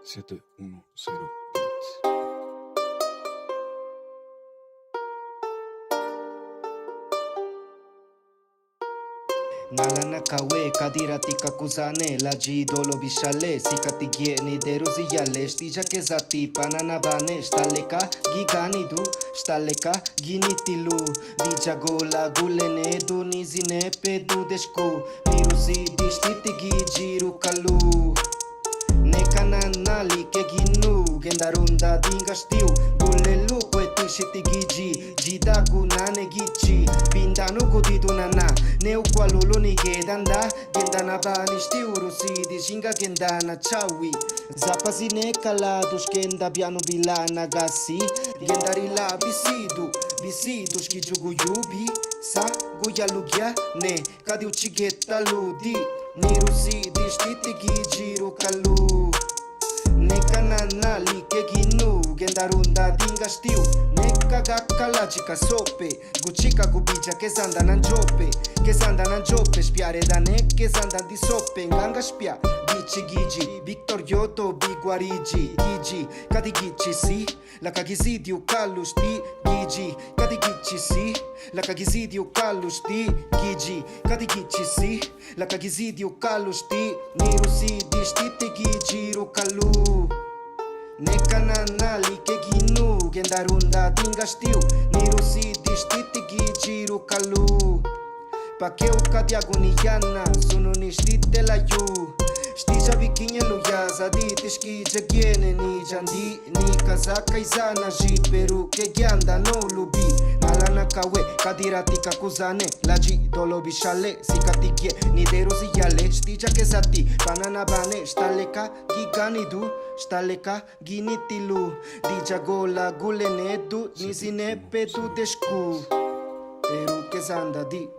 710 beats. Nalana kawe kadirati kakuzane la jidolo bishale sikati gieni deruzi yale stija kezati panana bane staleka gigani du staleka ginitilu dijagola gulene du nizine pedu deshku mirusi dishtiti gijiru kalu nekananali ke ginu gendarunda dingastiu gulelu shiti giji jidaku nane gichi bindanu godidu nana neu qualulu ni gedanda gendana bani stiuru sidi shinga gendana chawi zapasine kaladush genda bianu bilana gassi gendarila bisidu shkijugu yubi sa guyalugya ne kadi uchigeta ludi nirusidi shtiti gijiru kalu nekananali ke ginu gendarunda dingastiu nekagakkalachika sope guchika gubija kezanda nan jope spiare da ne kezanda di sope nganga spia bici gigi Victor Yoto biguarigi gigi kadi gici si la kagizidiu kallusti gigi kadi gici si la kagizidiu kallusti gigi kadi gici si la kagizidiu kallusti nirusi dishtiti gijiru kalu nekananali ke ginu gendarunda dingastiu nirusi dishtiti gijiru kalu pakeu kadiaguniyana sununishtite layu shtija bikinye luyaza ditishkije giene ni jandi ni kazaka izana jiperu ke gyanda no lubi nalana kawe kadirati kakuzane laji dolo bishale sikatikie ni deruzi yale shtija kezati banana bane staleka giganidu staleka ginitilu dijagola gulenedu nizine pedu deshku peru kezanda di